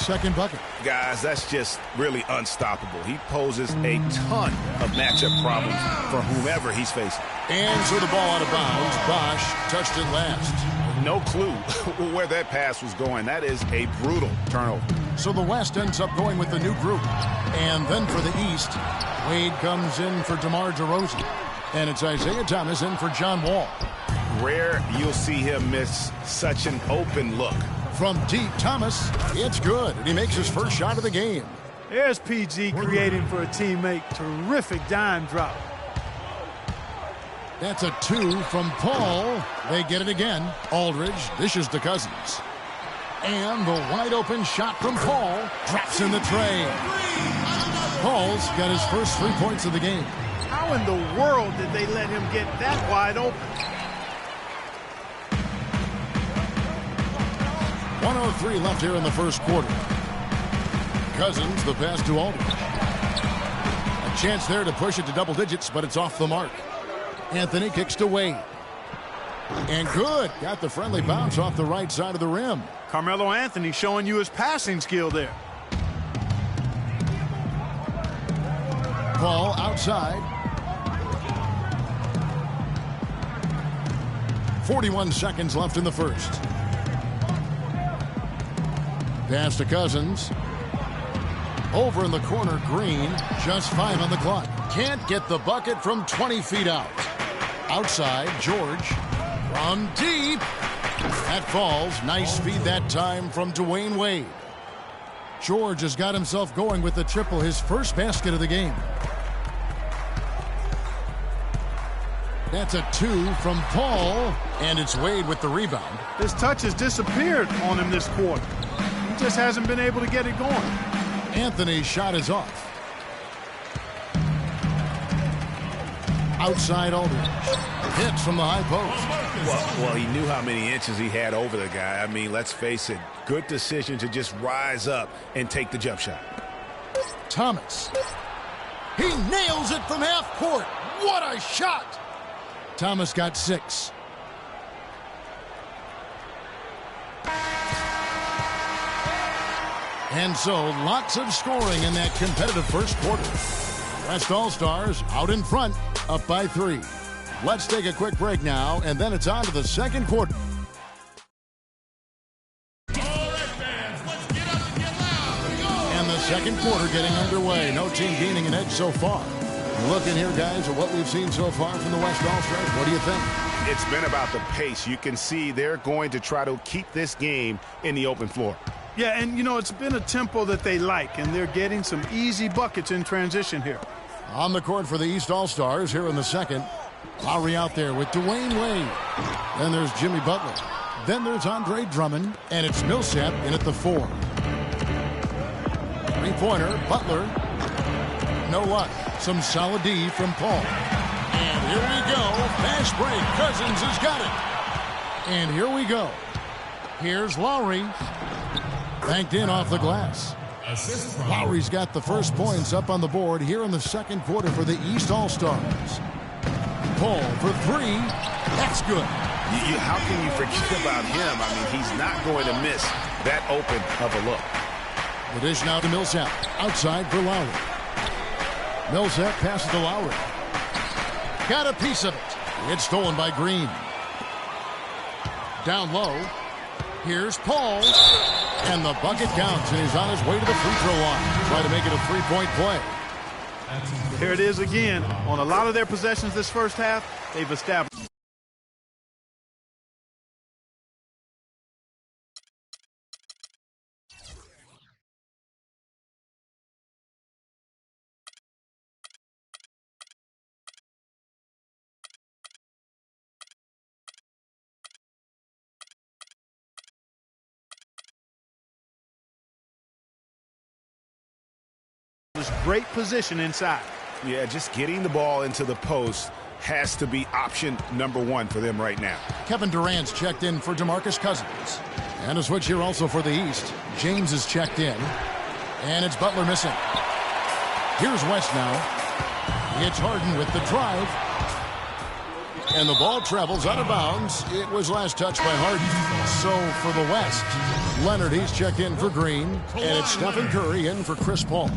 second bucket. Guys, that's just really unstoppable. He poses a ton of matchup problems for whomever he's facing. And so the ball out of bounds. Bosch touched it last. No clue where that pass was going. That is a brutal turnover. So the West ends up going with the new group. And then for the East, Wade comes in for DeMar DeRozan. And it's Isaiah Thomas in for John Wall. Rare you'll see him miss such an open look. From deep, Thomas, it's good. And he makes his first shot of the game. There's PG creating for a teammate. Terrific dime drop. That's a 2 from Paul. They get it again. Aldridge dishes to Cousins. And the wide open shot from Paul drops in the tray. Paul's got his first 3 points of the game. How in the world did they let him get that wide open? 1:03 left here in the first quarter. Cousins, the pass to Aldridge. A chance there to push it to double digits, but it's off the mark. Anthony kicks to Wade. And good. Got the friendly bounce off the right side of the rim. Carmelo Anthony showing you his passing skill there. Paul outside. 41 seconds left in the first. Pass to Cousins. Over in the corner, Green. Just 5 on the clock. Can't get the bucket from 20 feet out. Outside, George. From deep. That falls. Nice feed that time from Dwayne Wade. George has got himself going with the triple, his first basket of the game. That's a 2 from Paul. And it's Wade with the rebound. His touch has disappeared on him this quarter. He just hasn't been able to get it going. Anthony's shot is off. Outside Aldridge. Hits from the high post. Well, he knew how many inches he had over the guy. I mean, let's face it. Good decision to just rise up and take the jump shot. Thomas. He nails it from half court. What a shot! Thomas got 6. And so, lots of scoring in that competitive first quarter. West All-Stars out in front, up by 3. Let's take a quick break now, and then it's on to the second quarter. And the second quarter getting underway. No team gaining an edge so far. Looking here, guys, at what we've seen so far from the West All-Stars. What do you think? It's been about the pace. You can see they're going to try to keep this game in the open floor. Yeah, and, you know, it's been a tempo that they like, and they're getting some easy buckets in transition here. On the court for the East All-Stars here in the second. Lowry out there with Dwayne Wade. Then there's Jimmy Butler. Then there's Andre Drummond, and it's Millsap in at the 4. Three-pointer, Butler. No luck. Some solid D from Paul. And here we go. Fast break. Cousins has got it. And here we go. Here's Lowry. Banked in off the glass. Lowry's got the first points up on the board here in the second quarter for the East All-Stars. Paul for 3. That's good. How can you forget about him? I mean, he's not going to miss that open of a look. The dish now to Millsap. Outside for Lowry. Millsap passes to Lowry. Got a piece of it. It's stolen by Green. Down low. Here's Paul. And the bucket counts, and he's on his way to the free throw line. Try to make it a 3-point play. Here it is again. On a lot of their possessions this first half, they've established. Great position inside. Yeah, just getting the ball into the post has to be option number 1 for them right now. Kevin Durant's checked in for DeMarcus Cousins. And a switch here also for the East. James is checked in. And it's Butler missing. Here's West now. It's Harden with the drive. And the ball travels out of bounds. It was last touched by Harden. So for the West, Leonard, he's checked in for Green. And it's Stephen Curry in for Chris Paul.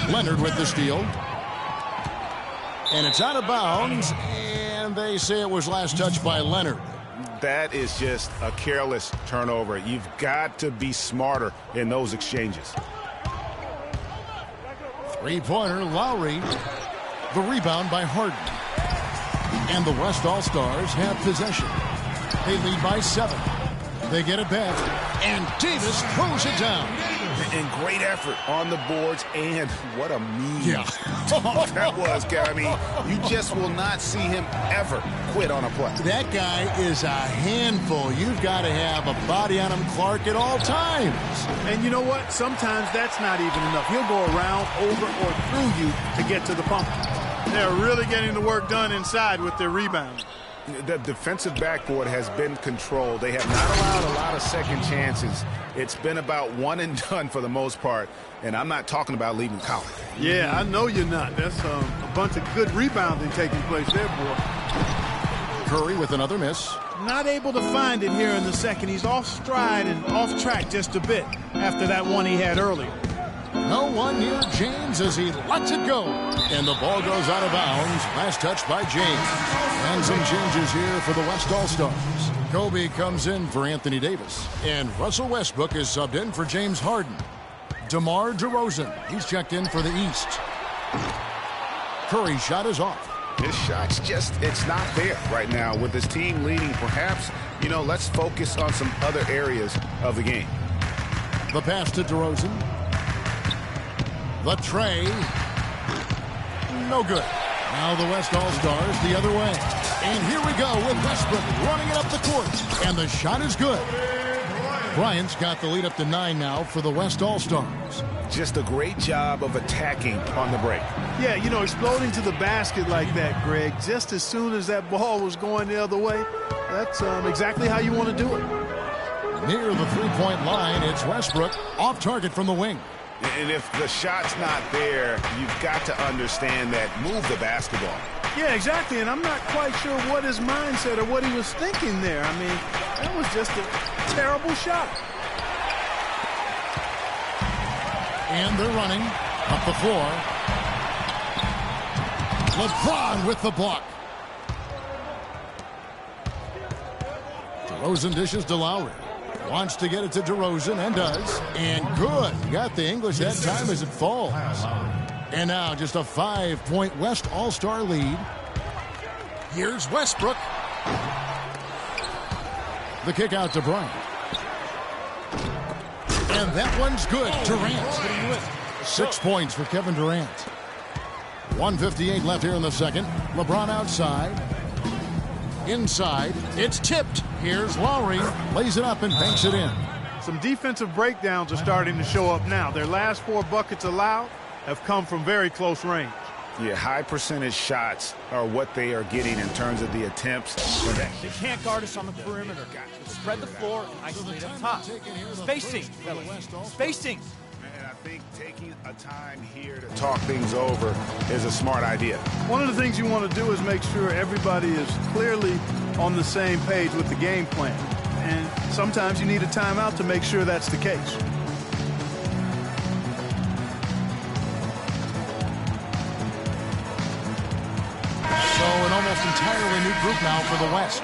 Leonard with the steal. And it's out of bounds. And they say it was last touched by Leonard. That is just a careless turnover. You've got to be smarter in those exchanges. Three-pointer, Lowry. The rebound by Harden. And the West All-Stars have possession. They lead by 7. They get it back. And Davis throws it down. And great effort on the boards, and what a mean that was, guy. I mean, you just will not see him ever quit on a play. That guy is a handful. You've got to have a body on him, Clark, at all times. And you know what? Sometimes that's not even enough. He'll go around, over, or through you to get to the pump. They're really getting the work done inside with their rebound. The defensive backboard has been controlled. They have not allowed a lot of second chances. It's been about one and done for the most part, and I'm not talking about leaving college. Yeah, I know you're not. That's a bunch of good rebounding taking place there, boy. Curry with another miss. Not able to find it here in the second. He's off stride and off track just a bit after that one he had earlier. No one near James as he lets it go. And the ball goes out of bounds. Last touch by James. And some changes here for the West All-Stars. Kobe comes in for Anthony Davis. And Russell Westbrook is subbed in for James Harden. DeMar DeRozan, he's checked in for the East. Curry's shot is off. His shot's just, it's not there right now with his team leading. Perhaps, let's focus on some other areas of the game. The pass to DeRozan. The tray. No good. Now the West All-Stars the other way. And here we go with Westbrook running it up the court. And the shot is good. Bryant's got the lead up to 9 now for the West All-Stars. Just a great job of attacking on the break. Yeah, exploding to the basket like that, Greg, just as soon as that ball was going the other way. That's exactly how you want to do it. Near the three-point line, it's Westbrook off target from the wing. And if the shot's not there, you've got to understand that. Move the basketball. Yeah, exactly. And I'm not quite sure what his mindset or what he was thinking there. I mean, that was just a terrible shot. And they're running up the floor. LeBron with the block. DeRozan dishes to Lowry. Wants to get it to DeRozan and does. And good. Got the English that time as it falls. And now just a 5-point West All-Star lead. Here's Westbrook. The kick out to Bryant. And that one's good. Durant. 6 points for Kevin Durant. 1:58 left here in the second. LeBron outside. Inside. It's tipped. Here's Lowry. Lays it up and banks it in. Some defensive breakdowns are starting to show up now. Their last 4 buckets allowed have come from very close range. Yeah, high percentage shots are what they are getting in terms of the attempts. They can't guard us on the perimeter. Spread the floor and isolate up top. Spacing, fellas. Spacing. And I think taking a time here to talk things over is a smart idea. One of the things you want to do is make sure everybody is clearly on the same page with the game plan. And sometimes you need a timeout to make sure that's the case. So an almost entirely new group now for the West.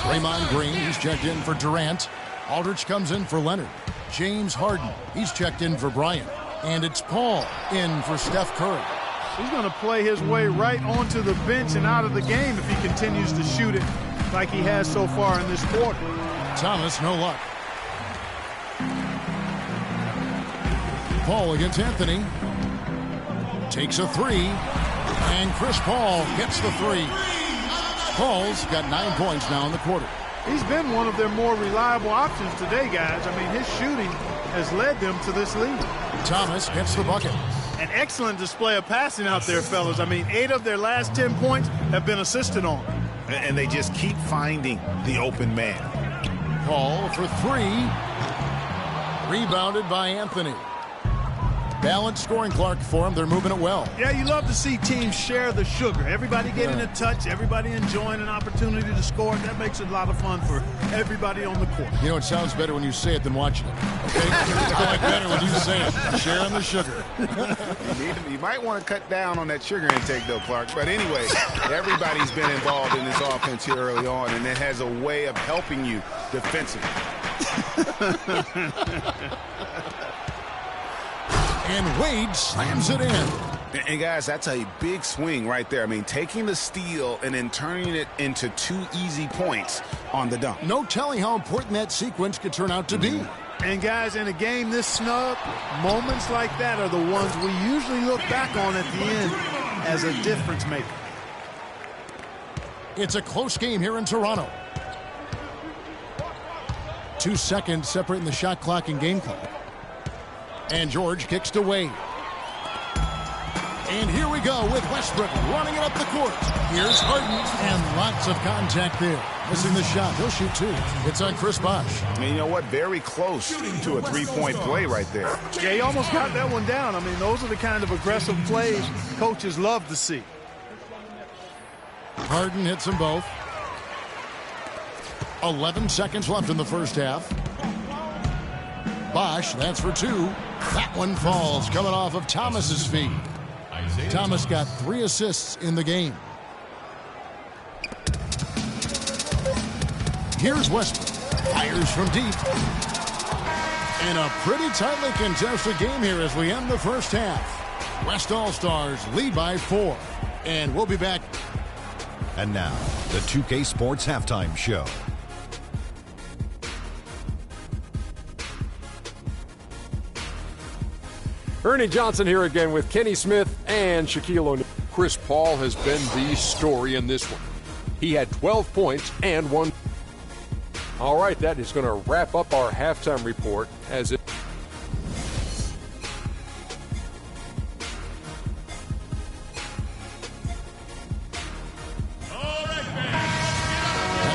Draymond Green, he's checked in for Durant. Aldridge comes in for Leonard. James Harden, he's checked in for Bryant. And it's Paul in for Steph Curry. He's going to play his way right onto the bench and out of the game if he continues to shoot it like he has so far in this quarter. Thomas, no luck. Paul against Anthony. Takes a 3. And Chris Paul gets the 3. Paul's got 9 points now in the quarter. He's been one of their more reliable options today, guys. I mean, his shooting has led them to this lead. Thomas gets the bucket. An excellent display of passing out there, fellas. I mean, 8 of their last 10 points have been assisted on. And they just keep finding the open man. Paul for 3. Rebounded by Anthony. Balanced scoring, Clark, for them. They're moving it well. Yeah, you love to see teams share the sugar. Everybody getting a touch, everybody enjoying an opportunity to score. That makes it a lot of fun for everybody on the court. You know, it sounds better when you say it than watching it. Okay? It's going better when you say it. Sharing the sugar. You might want to cut down on that sugar intake, though, Clark. But anyway, everybody's been involved in this offense here early on, and it has a way of helping you defensively. And Wade slams it in. And guys, that's a big swing right there. I mean, taking the steal and then turning it into 2 easy points on the dunk. No telling how important that sequence could turn out to be. And guys, in a game this snug, moments like that are the ones we usually look back on at the end as a difference maker. It's a close game here in Toronto. 2 seconds separating the shot clock and game clock. And George kicks to Wade. And here we go with Westbrook running it up the court. Here's Harden, and lots of contact there. Missing the shot. He'll shoot 2. It's on Chris Bosh. And you know what? Very close to a 3-point play right there. Yeah, he almost got that one down. I mean, those are the kind of aggressive plays coaches love to see. Harden hits them both. 11 seconds left in the first half. Bosh, that's for 2. That one falls, coming off of Thomas's feet. Thomas got 3 assists in the game. Here's Westbrook. Fires from deep. And a pretty tightly contested game here as we end the first half. West All-Stars lead by 4. And we'll be back. And now, the 2K Sports Halftime Show. Ernie Johnson here again with Kenny Smith and Shaquille O'Neal. Chris Paul has been the story in this one. He had 12 points and 1. All right, that is going to wrap up our halftime report as it.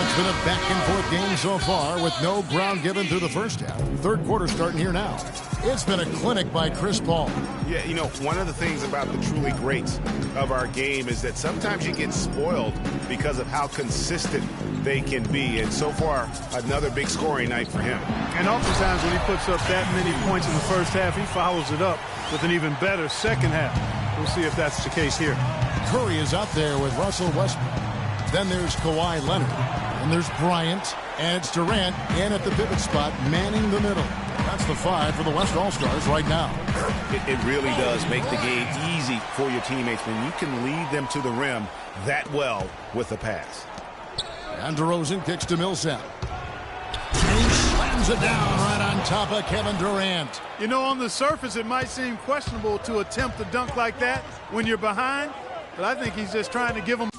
It's been a back-and-forth game so far with no ground given through the first half. Third quarter starting here now. It's been a clinic by Chris Paul. Yeah, you know, one of the things about the truly greats of our game is that sometimes you get spoiled because of how consistent they can be. And so far, another big scoring night for him. And oftentimes when he puts up that many points in the first half, he follows it up with an even better second half. We'll see if that's the case here. Curry is out there with Russell Westbrook. Then there's Kawhi Leonard. And there's Bryant. And it's Durant in at the pivot spot, manning the middle. That's the 5 for the West All-Stars right now. It really does make the game easy for your teammates when you can lead them to the rim that well with a pass. And DeRozan kicks to Millsap. And he slams it down right on top of Kevin Durant. You know, on the surface, it might seem questionable to attempt a dunk like that when you're behind, but I think he's just trying to give them.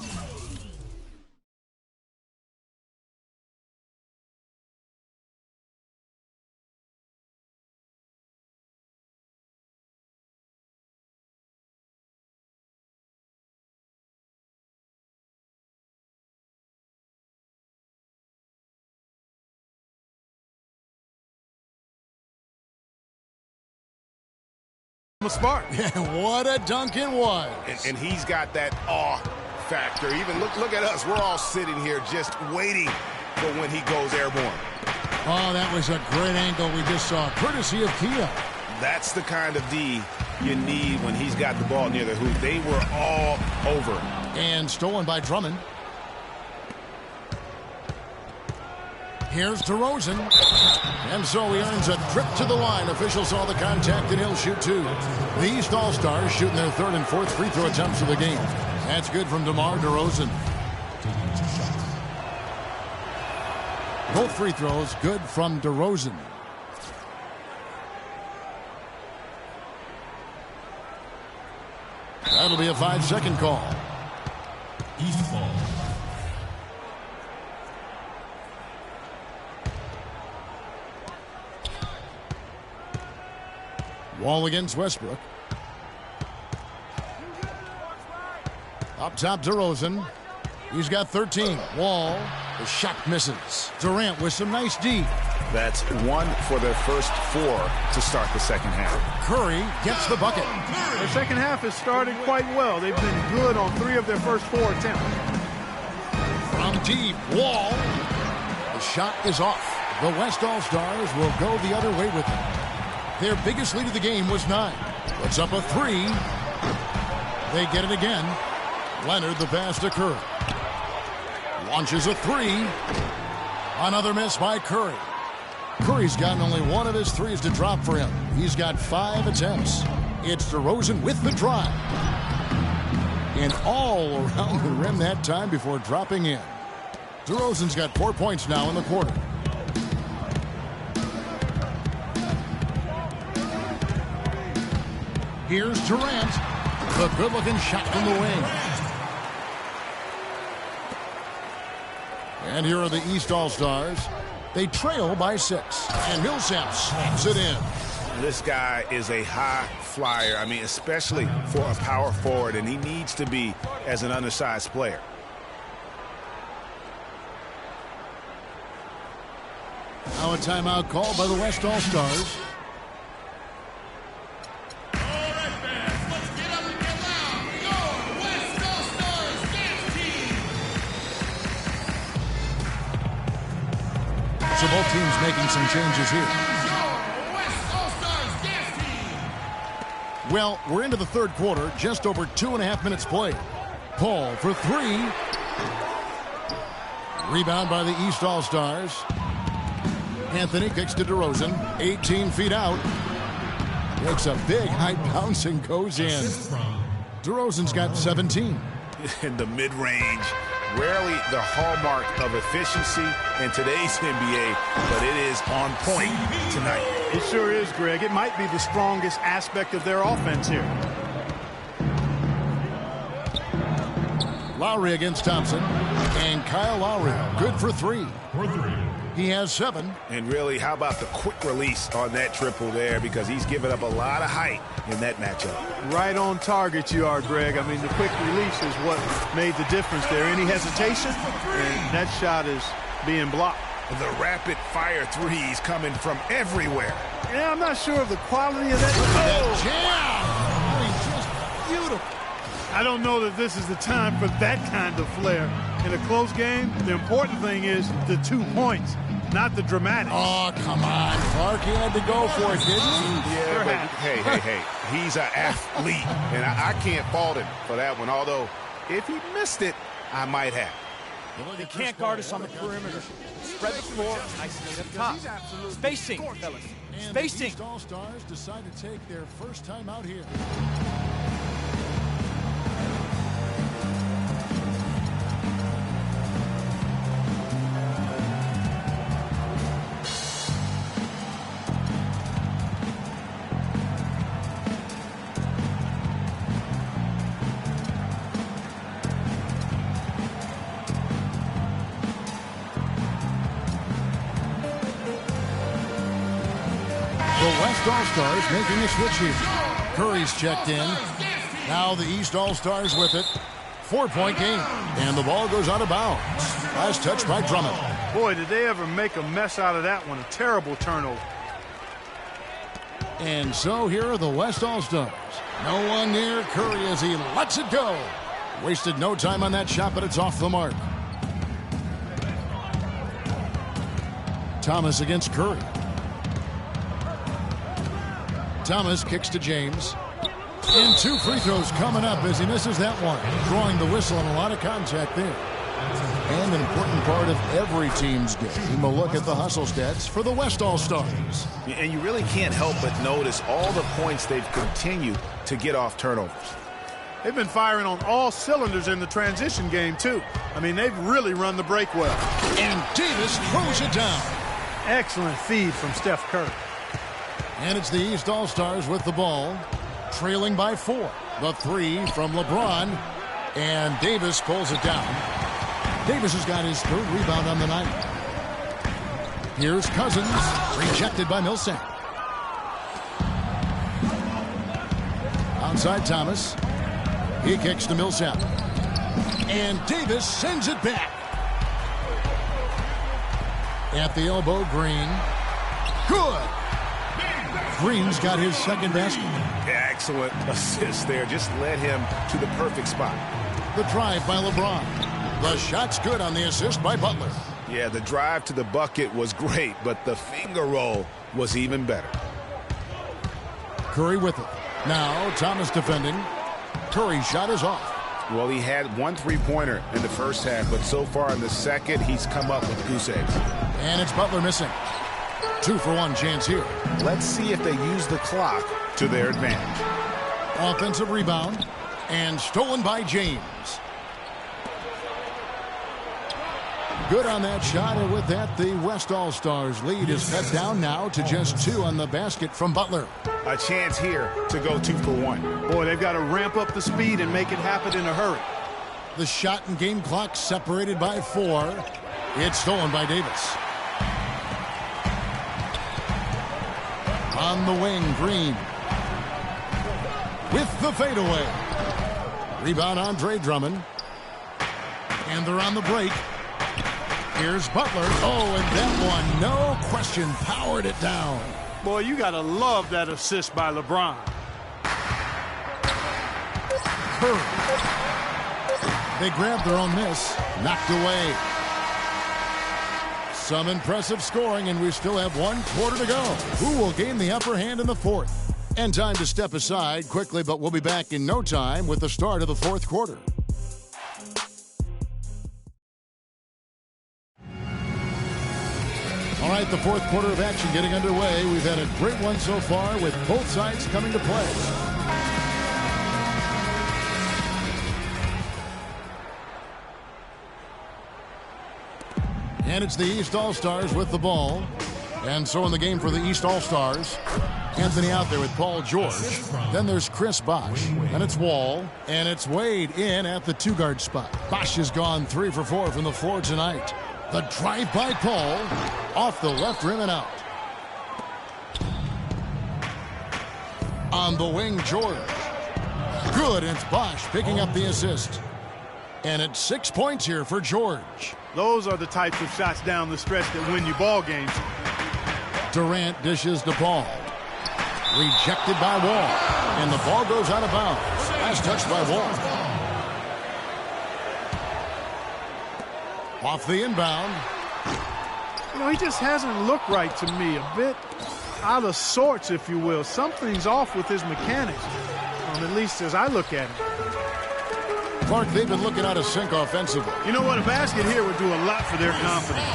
Smart. What a dunk it was. And he's got that awe factor. Even look at us. We're all sitting here just waiting for when he goes airborne. Oh, that was a great angle we just saw, courtesy of Kia. That's the kind of D you need when he's got the ball near the hoop. They were all over. And stolen by Drummond. Here's DeRozan. And so he earns a trip to the line. Officials saw the contact, and he'll shoot 2. The East All-Stars shooting their 3rd and 4th free throw attempts of the game. That's good from DeMar DeRozan. Both free throws good from DeRozan. That'll be a 5-second call. East ball. Wall against Westbrook. Up top, DeRozan. He's got 13. Wall. The shot misses. Durant with some nice D. That's 1 for their first 4 to start the second half. Curry gets the bucket. The second half has started quite well. They've been good on 3 of their first 4 attempts. From deep, Wall. The shot is off. The West All-Stars will go the other way with it. Their biggest lead of the game was 9. Puts up a 3. They get it again. Leonard the pass to Curry. Launches a 3. Another miss by Curry. Curry's gotten only 1 of his 3s to drop for him. He's got 5 attempts. It's DeRozan with the drive. And all around the rim that time before dropping in. DeRozan's got 4 points now in the quarter. Here's Durant. The good-looking shot from the wing. And here are the East All-Stars. They trail by 6. And Millsap slams it in. This guy is a high flyer. I mean, especially for a power forward, and he needs to be as an undersized player. Now a timeout called by the West All-Stars. So both teams making some changes here. Well, we're into the third quarter, just over 2.5 minutes played. Paul for 3. Rebound by the East All-Stars. Anthony kicks to DeRozan, 18 feet out. Makes a big high bounce and goes in. DeRozan's got 17. In the mid-range, rarely the hallmark of efficiency in today's NBA, but it is on point tonight. It sure is, Greg. It might be the strongest aspect of their offense here. Lowry against Thompson. And Kyle Lowry, good for 3. He has 7. And really, how about the quick release on that triple there, because he's given up a lot of height in that matchup. Right on target you are, Greg. I mean, the quick release is what made the difference there. Any hesitation, and that shot is being blocked. The rapid-fire threes coming from everywhere. Yeah, I'm not sure of the quality of that. Jam! I mean, just beautiful. I don't know that this is the time for that kind of flair. In a close game, the important thing is the 2 points, not the dramatics. Oh, come on. Clark, he had to go for it, didn't he? Yeah, but hey. He's an athlete, and I can't fault him for that one, although if he missed it, I might have. They can't guard us on the perimeter. Spread the floor, isolate up top. Spacing, fellas. Spacing. The All-Stars decide to take their first time out here. The West All-Stars making a switch here. Curry's checked in. Now the East All-Stars with it. 4-point game. And the ball goes out of bounds. Last touch by Drummond. Boy, did they ever make a mess out of that one. A terrible turnover. And so here are the West All-Stars. No one near Curry as he lets it go. Wasted no time on that shot, but it's off the mark. Thomas against Curry. Thomas kicks to James. And 2 free throws coming up as he misses that one. Drawing the whistle and a lot of contact there. And an important part of every team's game. We'll look at the hustle stats for the West All-Stars. And you really can't help but notice all the points they've continued to get off turnovers. They've been firing on all cylinders in the transition game, too. I mean, they've really run the break well. And Davis throws it down. Excellent feed from Steph Curry. And it's the East All-Stars with the ball, trailing by 4. The 3 from LeBron, and Davis pulls it down. Davis has got his 3rd rebound on the night. Here's Cousins, rejected by Millsap. Outside Thomas. He kicks to Millsap. And Davis sends it back. At the elbow, Green. Good. Green's got his second basket. Excellent assist there. Just led him to the perfect spot. The drive by LeBron. The shot's good on the assist by Butler. Yeah, the drive to the bucket was great, but the finger roll was even better. Curry with it. Now Thomas defending. Curry's shot is off. Well, he had one three-pointer in the first half, but so far in the second, he's come up with goose eggs. And it's Butler missing. 2-for-1 chance here. Let's see if they use the clock to their advantage. Offensive rebound. And stolen by James. Good on that shot, and with that, the West All-Stars lead is cut down now to just 2 on the basket from Butler. A chance here to go 2 for 1. Boy, they've got to ramp up the speed and make it happen in a hurry. The shot and game clock separated by 4. It's stolen by Davis. On the wing, Green. With the fadeaway. Rebound, Andre Drummond. And they're on the break. Here's Butler. Oh, and that one, no question, powered it down. Boy, you got to love that assist by LeBron. Curry. They grabbed their own miss. Knocked away. Some impressive scoring, and we still have 1 quarter to go. Who will gain the upper hand in the fourth? And time to step aside quickly, but we'll be back in no time with the start of the fourth quarter. All right, the fourth quarter of action getting underway. We've had a great one so far with both sides coming to play. And it's the East All-Stars with the ball. And so in the game for the East All-Stars, Anthony out there with Paul George. Then there's Chris Bosh. And it's Wall. And it's Wade in at the 2-guard spot. Bosh has gone 3 for 4 from the floor tonight. The drive by Paul. Off the left rim and out. On the wing, George. Good, and it's Bosh picking up the assist. And it's 6 points here for George. Those are the types of shots down the stretch that win you ball games. Durant dishes the ball. Rejected by Wall. And the ball goes out of bounds. Last touch by Wall. Off the inbound. You know, he just hasn't looked right to me. A bit out of sorts, if you will. Something's off with his mechanics, at least as I look at him. Clark, they've been looking out of sync offensively. You know what? A basket here would do a lot for their confidence.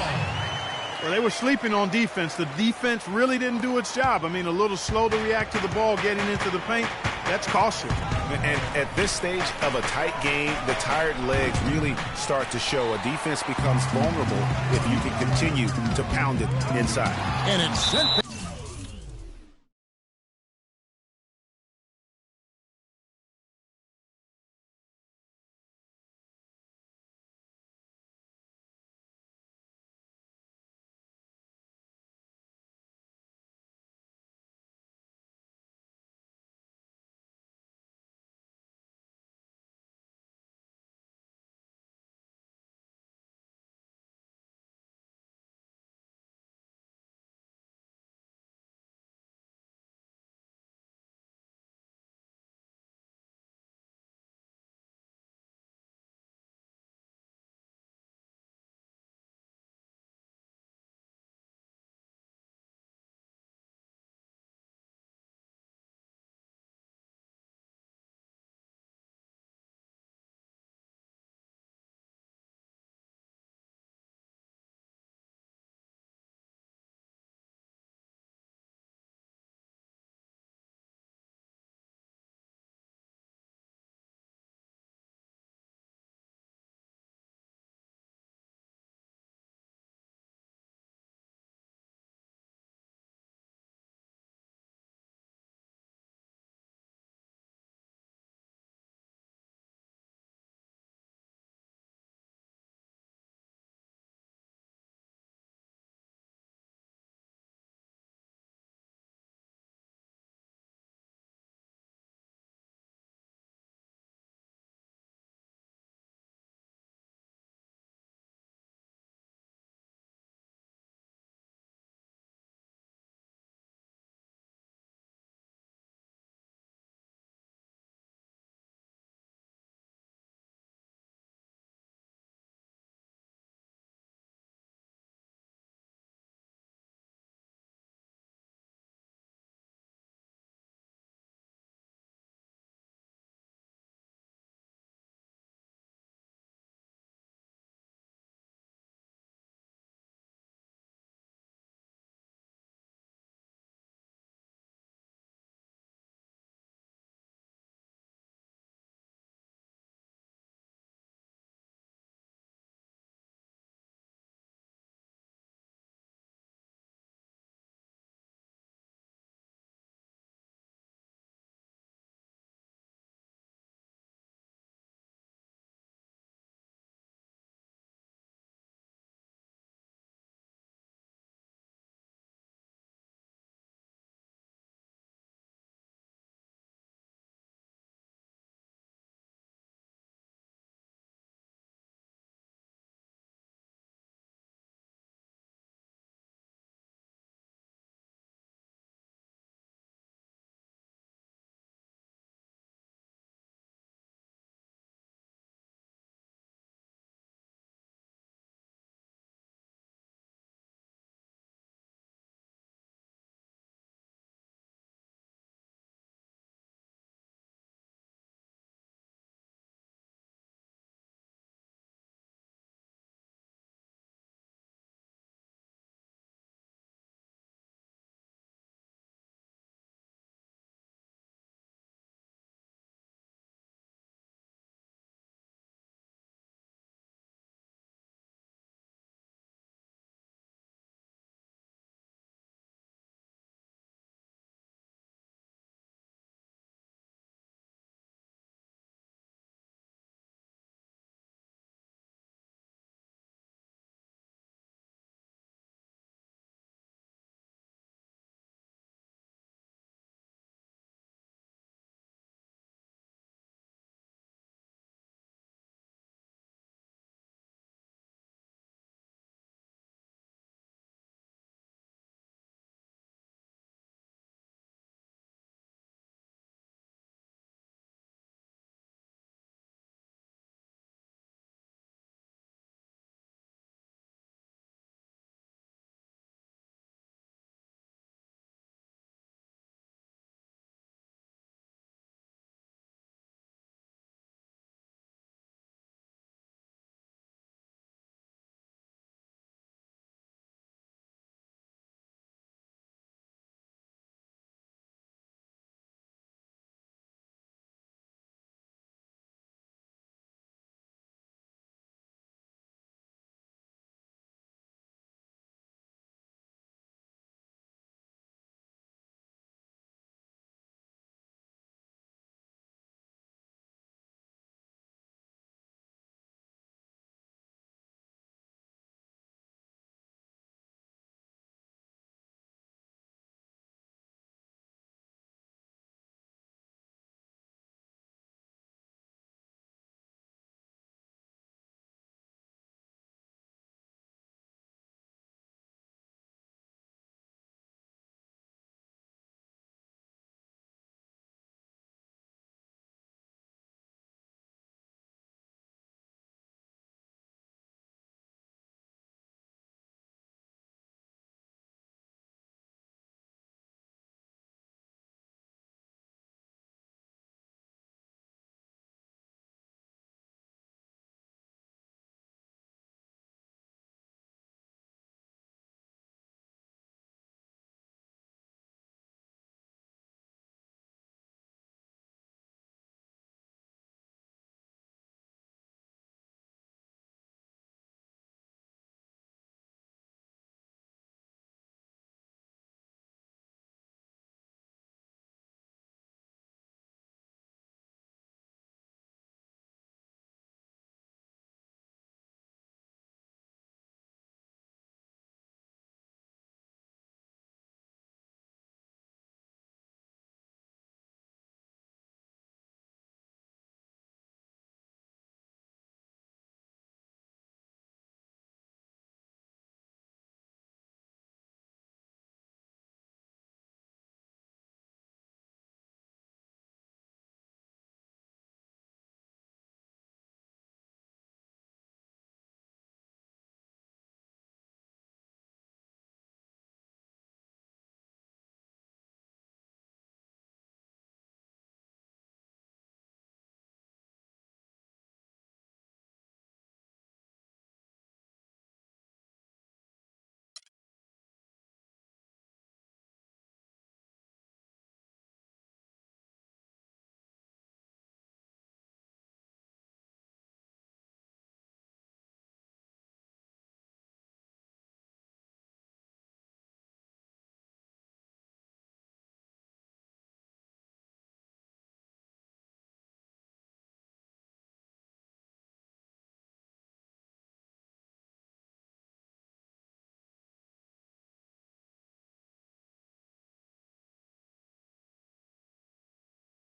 Well, they were sleeping on defense. The defense really didn't do its job. I mean, a little slow to react to the ball getting into the paint. That's costly. And at this stage of a tight game, the tired legs really start to show. A defense becomes vulnerable if you can continue to pound it inside. And it's sent.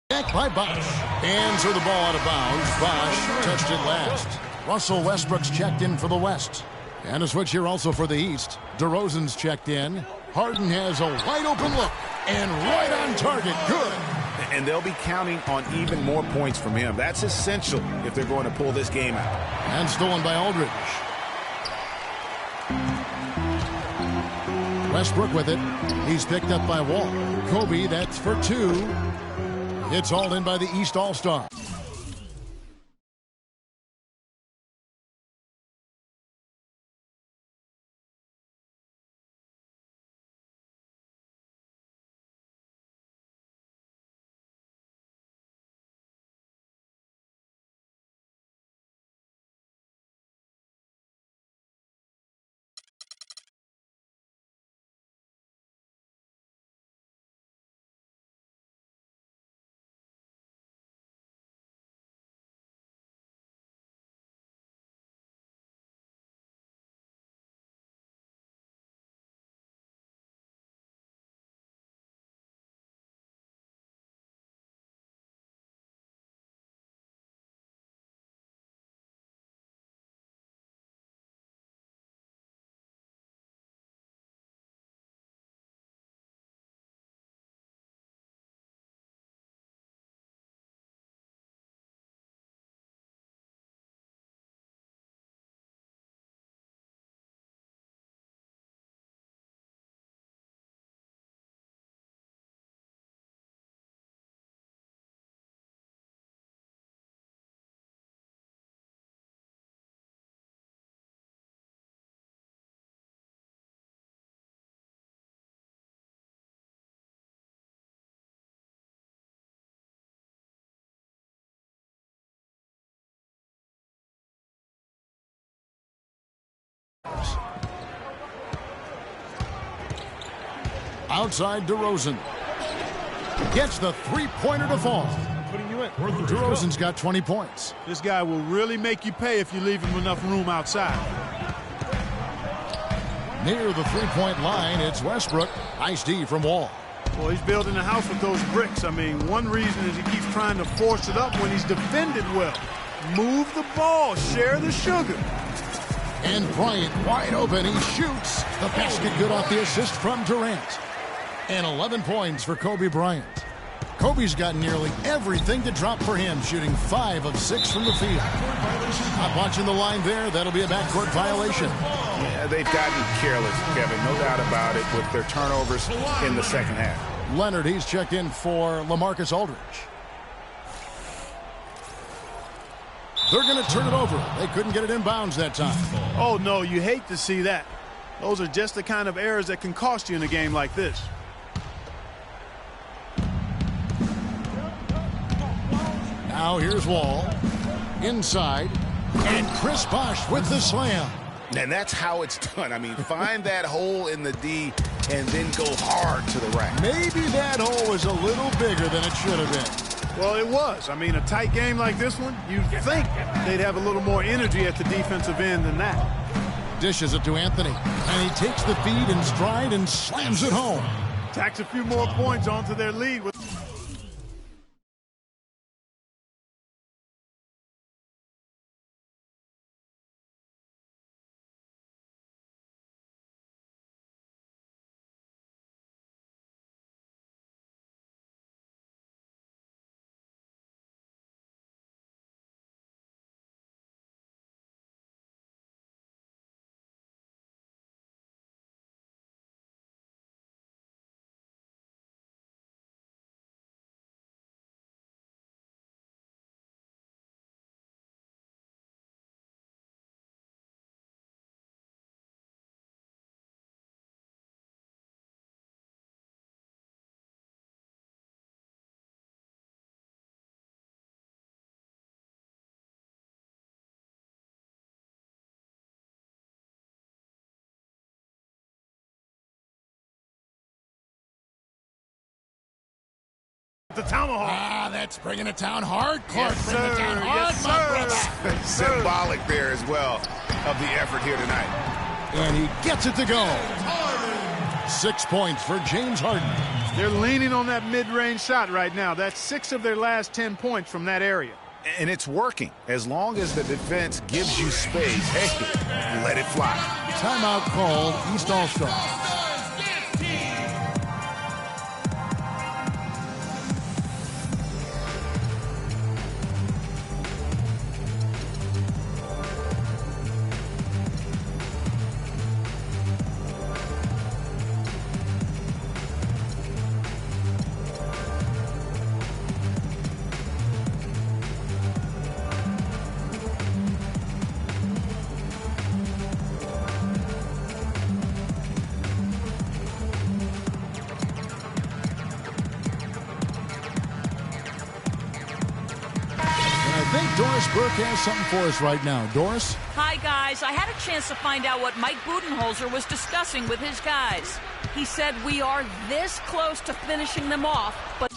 Back by Bosch. And so the ball out of bounds. Bosch touched it last. Russell Westbrook's checked in for the West. And a switch here also for the East. DeRozan's checked in. Harden has a wide open look. And right on target. Good. And they'll be counting on even more points from him. That's essential if they're going to pull this game out. And stolen by Aldridge. Westbrook with it. He's picked up by Wall. Kobe, that's for 2. It's hauled in by the East All-Star. Outside DeRozan. Gets the three-pointer to fall. DeRozan's got 20 points. This guy will really make you pay if you leave him enough room outside. Near the three-point line, it's Westbrook. Nice D from Wall. Well, he's building a house with those bricks. I mean, one reason is he keeps trying to force it up when he's defended well. Move the ball. Share the sugar. And Bryant wide open. He shoots. The basket good off the assist from Durant. And 11 points for Kobe Bryant. Kobe's got nearly everything to drop for him, shooting 5 of 6 from the field. Not watching the line there. That'll be a backcourt violation. Yeah, they've gotten careless, Kevin. No doubt about it with their turnovers in the second half. Leonard, he's checked in for LaMarcus Aldridge. They're going to turn it over. They couldn't get it in bounds that time. Oh, no, you hate to see that. Those are just the kind of errors that can cost you in a game like this. Now here's Wall. Inside. And Chris Bosh with the slam. And that's how it's done. I mean, find that hole in the D and then go hard to the rack. Maybe that hole was a little bigger than it should have been. Well, it was. I mean, a tight game like this one, you'd think they'd have a little more energy at the defensive end than that. Dishes it to Anthony. And he takes the feed in stride and slams it home. Tacks a few more points onto their lead. The tomahawk. That's bringing it down hard, Clark. Yes, bringing it down hard, yes, my brother. Yes, Symbolic there as well of the effort here tonight. And he gets it to go. 6 points for James Harden. They're leaning on that mid-range shot right now. That's 6 of their last 10 points from that area. And it's working. As long as the defense gives you space, hey, let it fly. Timeout called, East All-Star. Doris Burke has something for us right now. Doris? Hi, guys. I had a chance to find out what Mike Budenholzer was discussing with his guys. He said we are this close to finishing them off, but...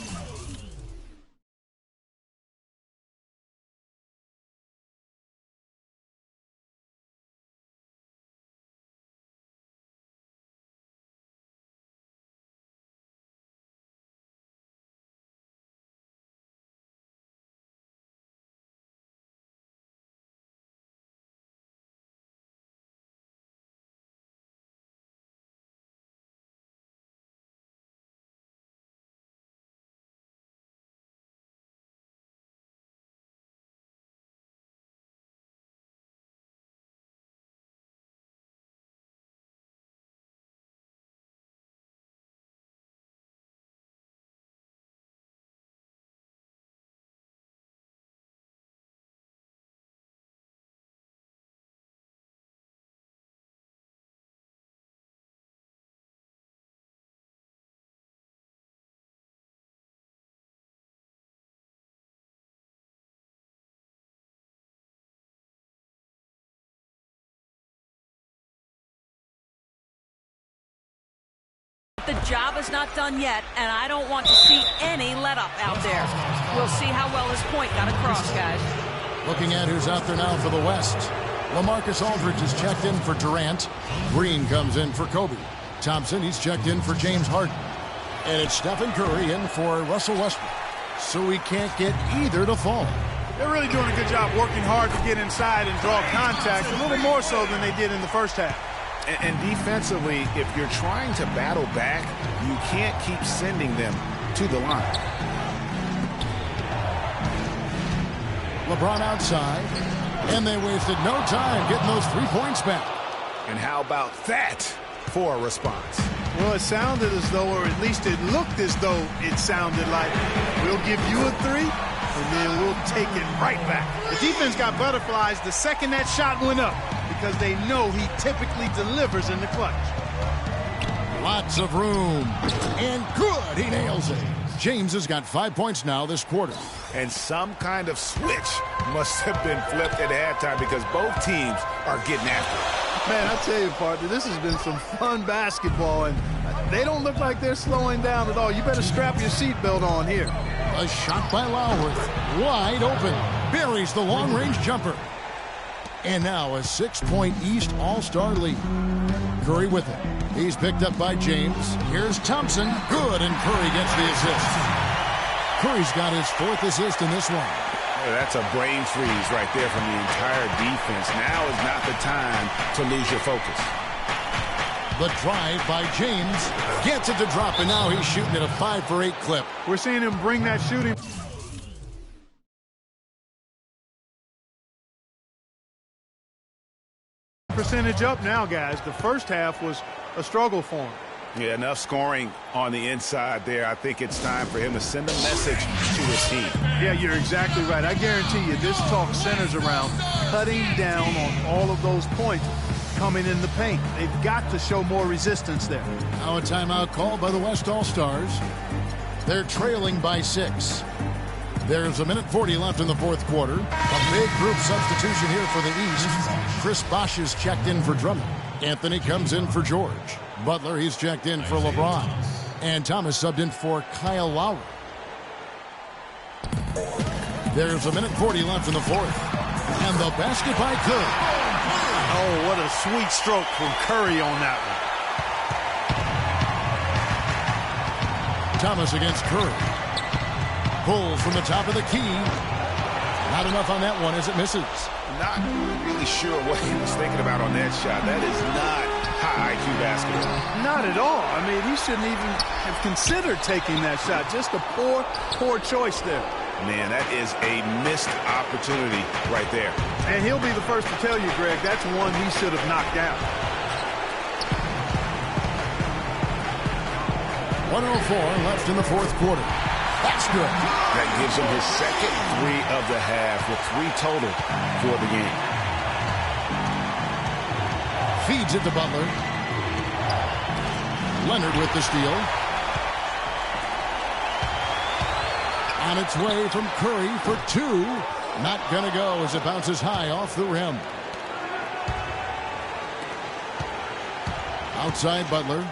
The job is not done yet, and I don't want to see any let-up out there. We'll see how well his point got across, guys. Looking at who's out there now for the West. LaMarcus Aldridge is checked in for Durant. Green comes in for Kobe. Thompson, he's checked in for James Harden. And it's Stephen Curry in for Russell Westbrook. So we can't get either to fall. They're really doing a good job working hard to get inside and draw contact, a little more so than they did in the first half. And defensively, if you're trying to battle back, you can't keep sending them to the line. LeBron outside, and they wasted no time getting those 3 points back. And how about that for a response? Well, it sounded as though, or at least it looked as though it sounded like, we'll give you a 3, and then we'll take it right back. The defense got butterflies the second that shot went up, because they know he typically delivers in the clutch. Lots of room. And good, he nails it. James has got 5 points now this quarter. And some kind of switch must have been flipped at halftime because both teams are getting after it. Man, I tell you, partner, this has been some fun basketball, and they don't look like they're slowing down at all. You better strap your seatbelt on here. A shot by Lowry, wide open, buries the long-range jumper. And now a 6-point East All-Star lead. Curry with it. He's picked up by James. Here's Thompson. Good, and Curry gets the assist. Curry's got his 4th assist in this one. That's a brain freeze right there from the entire defense. Now is not the time to lose your focus. The drive by James gets it to drop, and now he's shooting at a 5-for-8 clip. We're seeing him bring that shooting percentage up now, guys. The first half was a struggle for him. Yeah, enough scoring on the inside there. I think it's time for him to send a message to his team. Yeah, you're exactly right. I guarantee you this talk centers around cutting down on all of those points coming in the paint. They've got to show more resistance there. Now a timeout called by the West All-Stars. They're trailing by 6. There's a minute 40 left in the 4th quarter. A big group substitution here for the East. Chris Bosh is checked in for Drummond. Anthony comes in for George. Butler, he's checked in for LeBron. And Thomas subbed in for Kyle Lowry. There's a minute 40 left in the 4th. And the basket by Curry. Oh, what a sweet stroke from Curry on that one. Thomas against Curry. Pulls from the top of the key. Not enough on that one as it misses. Not really sure what he was thinking about on that shot. That is not high IQ basketball. Not at all. I mean, he shouldn't even have considered taking that shot. Just a poor choice there. Man, that is a missed opportunity right there. And he'll be the first to tell you, Greg, that's one he should have knocked down. 1:04 left in the fourth quarter. That's good. That gives him his second three of the half with 3 total for the game. Feeds it to Butler. Leonard with the steal. On its way from Curry for 2. Not going to go as it bounces high off the rim. Outside Butler.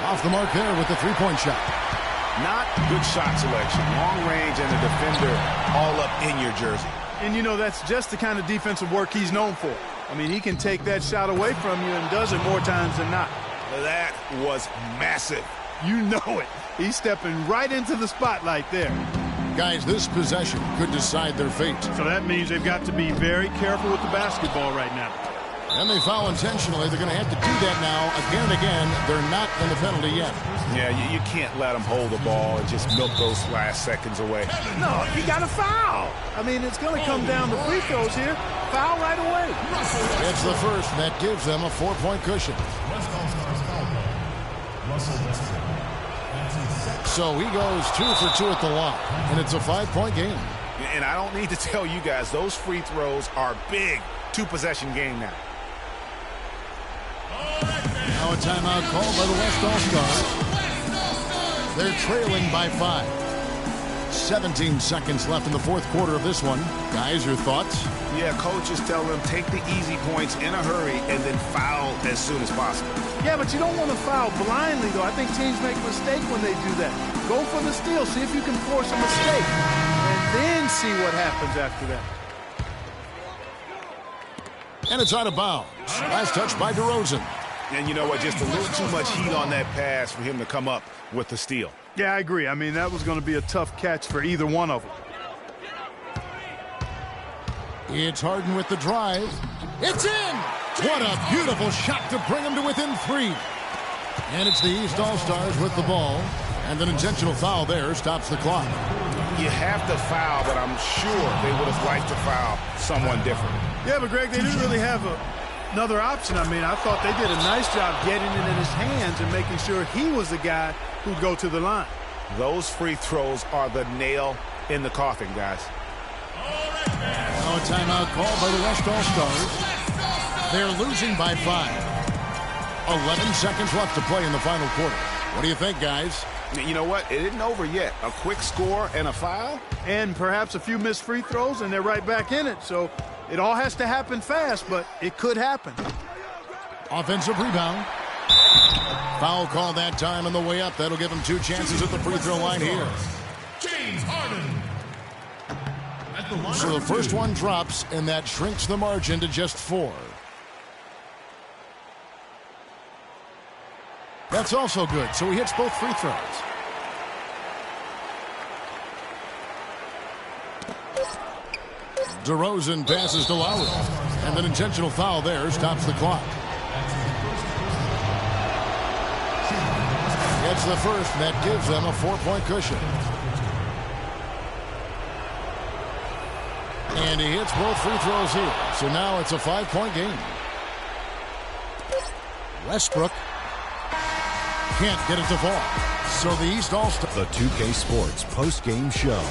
Off the mark there with the three-point shot. Not good shot selection. Long range and a defender all up in your jersey. And, you know, that's just the kind of defensive work he's known for. I mean, he can take that shot away from you and does it more times than not. That was massive. You know it. He's stepping right into the spotlight there. Guys, this possession could decide their fate. So that means they've got to be very careful with the basketball right now. And they foul intentionally. They're going to have to do that now again and again. They're not in the penalty yet. Yeah, you can't let them hold the ball and just milk those last seconds away. No, you got to foul. I mean, it's going to come down to free throws here. Foul right away. It's the first, and that gives them a 4-point cushion. So he goes 2 for 2 at the line, and it's a 5-point game. And I don't need to tell you guys, those free throws are big. 2-possession game now. Now a timeout called by the West All-Stars. They're trailing by 5. 17 seconds left in the fourth quarter of this one. Guys, your thoughts? Yeah, coaches tell them take the easy points in a hurry and then foul as soon as possible. Yeah, but you don't want to foul blindly, though. I think teams make a mistake when they do that. Go for the steal. See if you can force a mistake. And then see what happens after that. And it's out of bounds. Last touch by DeRozan. And you know what? Just a little too much heat on that pass for him to come up with the steal. Yeah, I agree. I mean, that was going to be a tough catch for either one of them. It's Harden with the drive. It's in! What a beautiful shot to bring him to within 3. And it's the East All-Stars with the ball. And an intentional foul there stops the clock. You have to foul, but I'm sure they would have liked to foul someone different. Yeah, but Greg, they didn't really have another option. I mean, I thought they did a nice job getting it in his hands and making sure he was the guy who'd go to the line. Those free throws are the nail in the coffin, guys. Now a timeout called by the West All-Stars. They're losing by 5. 11 seconds left to play in the final quarter. What do you think, guys? You know what? It isn't over yet. A quick score and a foul? And perhaps a few missed free throws, and they're right back in it. So it all has to happen fast, but it could happen. Offensive rebound. Foul call that time on the way up. That'll give him 2 chances at the free throw line here. James Harden. So the first one drops, and that shrinks the margin to just 4. That's also good, so he hits both free throws. DeRozan passes to Lowry, and an intentional foul there stops the clock. Gets the first, and that gives them a 4-point cushion. And he hits both free throws here, so now it's a 5-point game. Westbrook can't get it to fall. So the East All-Star. The 2K Sports post-game show.